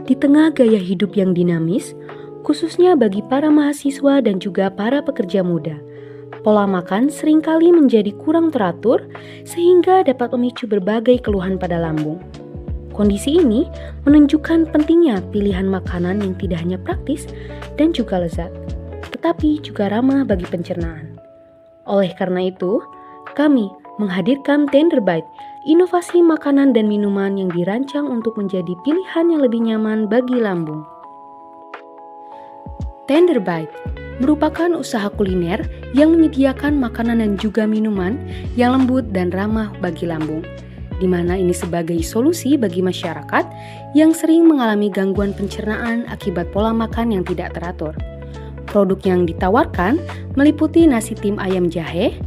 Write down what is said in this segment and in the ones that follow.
Di tengah gaya hidup yang dinamis, khususnya bagi para mahasiswa dan juga para pekerja muda, pola makan seringkali menjadi kurang teratur sehingga dapat memicu berbagai keluhan pada lambung. Kondisi ini menunjukkan pentingnya pilihan makanan yang tidak hanya praktis dan juga lezat, tetapi juga ramah bagi pencernaan. Oleh karena itu, kami menghadirkan Tender Bite, inovasi makanan dan minuman yang dirancang untuk menjadi pilihan yang lebih nyaman bagi lambung. Tender Bite merupakan usaha kuliner yang menyediakan makanan dan juga minuman yang lembut dan ramah bagi lambung, di mana ini sebagai solusi bagi masyarakat yang sering mengalami gangguan pencernaan akibat pola makan yang tidak teratur. Produk yang ditawarkan meliputi nasi tim ayam jahe,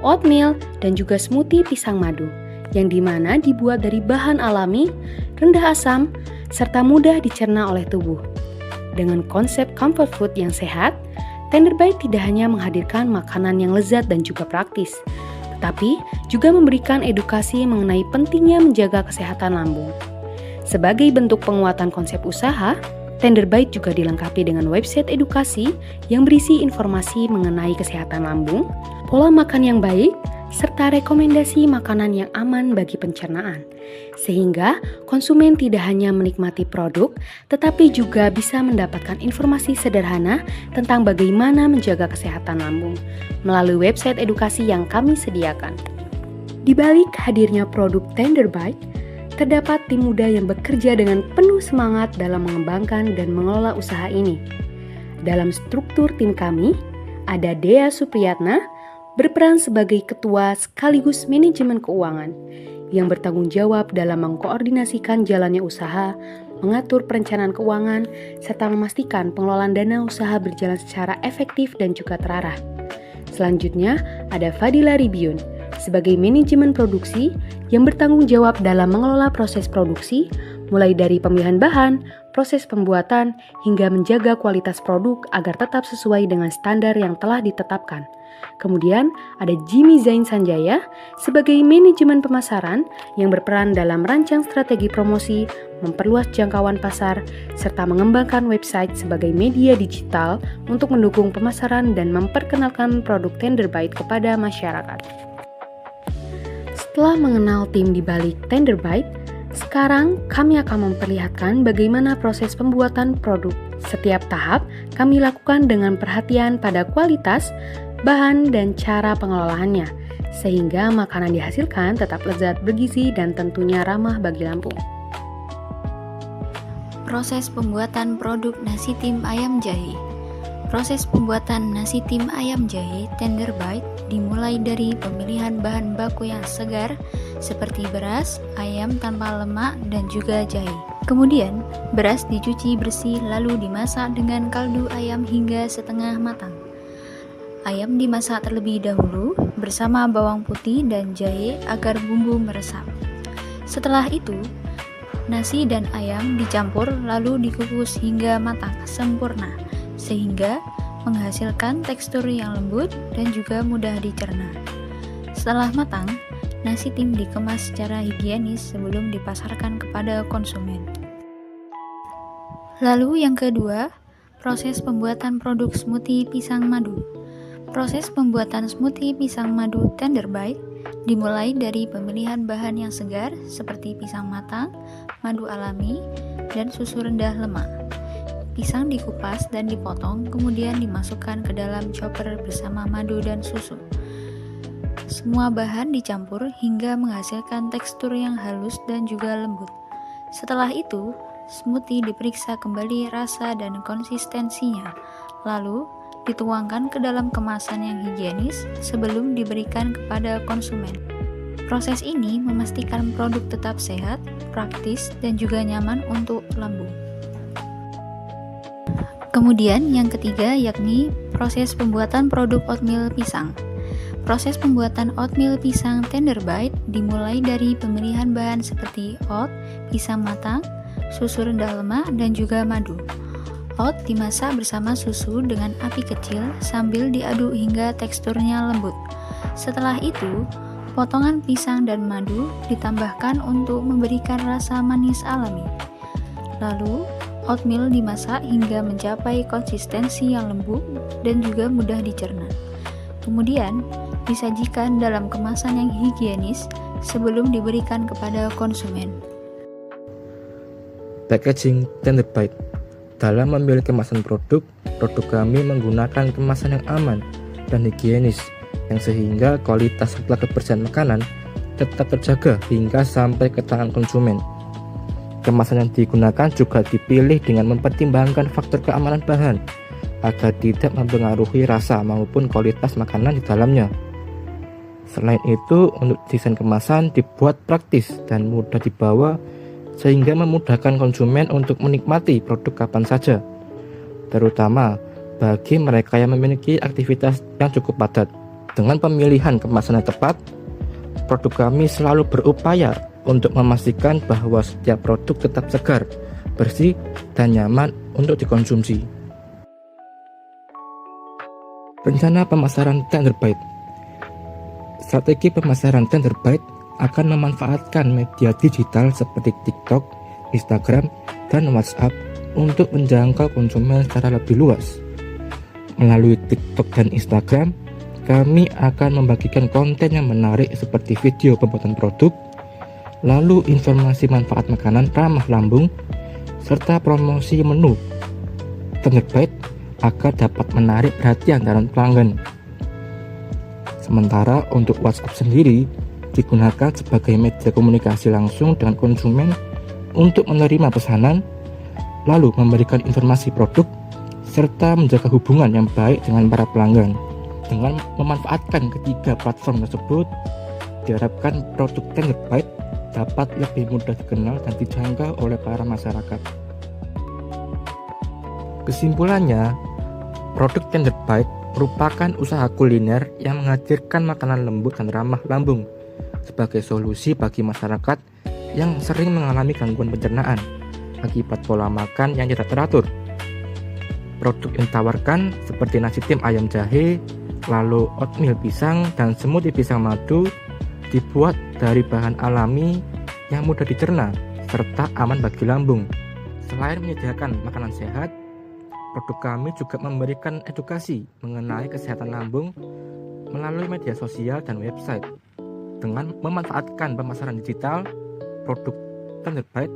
oatmeal, dan juga smoothie pisang madu, yang dimana dibuat dari bahan alami, rendah asam, serta mudah dicerna oleh tubuh. Dengan konsep comfort food yang sehat, Tender Bite tidak hanya menghadirkan makanan yang lezat dan juga praktis, tetapi juga memberikan edukasi mengenai pentingnya menjaga kesehatan lambung. Sebagai bentuk penguatan konsep usaha, Tender Bite juga dilengkapi dengan website edukasi yang berisi informasi mengenai kesehatan lambung, pola makan yang baik, serta rekomendasi makanan yang aman bagi pencernaan, sehingga konsumen tidak hanya menikmati produk, tetapi juga bisa mendapatkan informasi sederhana tentang bagaimana menjaga kesehatan lambung melalui website edukasi yang kami sediakan. Di balik hadirnya produk Tender Bite, terdapat tim muda yang bekerja dengan penuh semangat dalam mengembangkan dan mengelola usaha ini. Dalam struktur tim kami, ada Dea Supriyatna, berperan sebagai ketua sekaligus manajemen keuangan, yang bertanggung jawab dalam mengkoordinasikan jalannya usaha, mengatur perencanaan keuangan, serta memastikan pengelolaan dana usaha berjalan secara efektif dan juga terarah. Selanjutnya, ada Fadila Ribiun, sebagai manajemen produksi yang bertanggung jawab dalam mengelola proses produksi, mulai dari pemilihan bahan, proses pembuatan, hingga menjaga kualitas produk agar tetap sesuai dengan standar yang telah ditetapkan. Kemudian ada Jimmy Zain Sanjaya sebagai manajemen pemasaran yang berperan dalam merancang strategi promosi, memperluas jangkauan pasar, serta mengembangkan website sebagai media digital untuk mendukung pemasaran dan memperkenalkan produk Tender Bite kepada masyarakat. Setelah mengenal tim di balik Tender Bite, sekarang kami akan memperlihatkan bagaimana proses pembuatan produk. Setiap tahap kami lakukan dengan perhatian pada kualitas, bahan, dan cara pengelolaannya, sehingga makanan dihasilkan tetap lezat, bergizi, dan tentunya ramah bagi lambung. Proses pembuatan produk nasi tim ayam jahe. Proses pembuatan nasi tim ayam jahe Tender Bite dimulai dari pemilihan bahan baku yang segar seperti beras, ayam tanpa lemak, dan juga jahe. Kemudian, beras dicuci bersih lalu dimasak dengan kaldu ayam hingga setengah matang. Ayam dimasak terlebih dahulu bersama bawang putih dan jahe agar bumbu meresap. Setelah itu, nasi dan ayam dicampur lalu dikukus hingga matang sempurna, sehingga menghasilkan tekstur yang lembut dan juga mudah dicerna. Setelah matang, nasi tim dikemas secara higienis sebelum dipasarkan kepada konsumen. Lalu yang kedua, proses pembuatan produk smoothie pisang madu. Proses pembuatan smoothie pisang madu Tender Bite dimulai dari pemilihan bahan yang segar seperti pisang matang, madu alami, dan susu rendah lemak. Pisang dikupas dan dipotong, kemudian dimasukkan ke dalam chopper bersama madu dan susu. Semua bahan dicampur hingga menghasilkan tekstur yang halus dan juga lembut. Setelah itu, smoothie diperiksa kembali rasa dan konsistensinya, lalu dituangkan ke dalam kemasan yang higienis sebelum diberikan kepada konsumen. Proses ini memastikan produk tetap sehat, praktis, dan juga nyaman untuk lambung. Kemudian yang ketiga yakni proses pembuatan produk oatmeal pisang. Proses pembuatan oatmeal pisang Tender Bite dimulai dari pemilihan bahan seperti oat, pisang matang, susu rendah lemak, dan juga madu. Oat dimasak bersama susu dengan api kecil sambil diaduk hingga teksturnya lembut. Setelah itu, potongan pisang dan madu ditambahkan untuk memberikan rasa manis alami. Lalu, Oatmeal dimasak hingga mencapai konsistensi yang lembut dan juga mudah dicerna. Kemudian, disajikan dalam kemasan yang higienis sebelum diberikan kepada konsumen. Packaging Tender Bite. Dalam memilih kemasan produk kami menggunakan kemasan yang aman dan higienis, yang sehingga kualitas serta kebersihan makanan tetap terjaga hingga sampai ke tangan konsumen. Kemasan yang digunakan juga dipilih dengan mempertimbangkan faktor keamanan bahan, agar tidak mempengaruhi rasa maupun kualitas makanan di dalamnya. Selain itu, untuk desain kemasan dibuat praktis dan mudah dibawa, sehingga memudahkan konsumen untuk menikmati produk kapan saja, terutama bagi mereka yang memiliki aktivitas yang cukup padat. Dengan pemilihan kemasan yang tepat, produk kami selalu berupaya untuk memastikan bahwa setiap produk tetap segar, bersih, dan nyaman untuk dikonsumsi. Rencana pemasaran Tender Bite. Strategi pemasaran Tender Bite akan memanfaatkan media digital seperti TikTok, Instagram, dan WhatsApp untuk menjangkau konsumen secara lebih luas. Melalui TikTok dan Instagram, kami akan membagikan konten yang menarik seperti video pembuatan produk, lalu informasi manfaat makanan ramah lambung, serta promosi menu Tender Bite agar dapat menarik perhatian dari pelanggan. Sementara untuk WhatsApp sendiri digunakan sebagai media komunikasi langsung dengan konsumen untuk menerima pesanan, lalu memberikan informasi produk, serta menjaga hubungan yang baik dengan para pelanggan. Dengan memanfaatkan ketiga platform tersebut, diharapkan produk Tender Bite dapat lebih mudah dikenal dan dijangkau oleh para masyarakat. Kesimpulannya, produk Tender Bite merupakan usaha kuliner yang menghadirkan makanan lembut dan ramah lambung sebagai solusi bagi masyarakat yang sering mengalami gangguan pencernaan akibat pola makan yang tidak teratur. Produk yang ditawarkan seperti nasi tim ayam jahe, lalu oatmeal pisang, dan smoothie pisang madu dibuat dari bahan alami yang mudah dicerna serta aman bagi lambung. Selain menyediakan makanan sehat, produk kami juga memberikan edukasi mengenai kesehatan lambung melalui media sosial dan website. Dengan memanfaatkan pemasaran digital, produk Tender Bite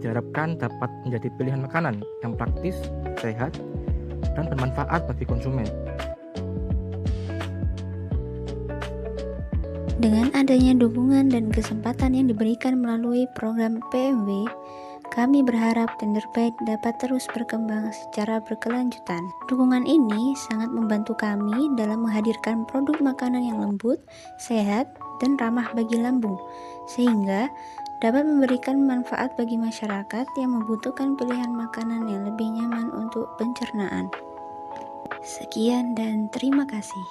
diharapkan dapat menjadi pilihan makanan yang praktis, sehat, dan bermanfaat bagi konsumen. Dengan adanya dukungan dan kesempatan yang diberikan melalui program PMW, kami berharap Tender Bite dapat terus berkembang secara berkelanjutan. Dukungan ini sangat membantu kami dalam menghadirkan produk makanan yang lembut, sehat, dan ramah bagi lambung, sehingga dapat memberikan manfaat bagi masyarakat yang membutuhkan pilihan makanan yang lebih nyaman untuk pencernaan. Sekian dan terima kasih.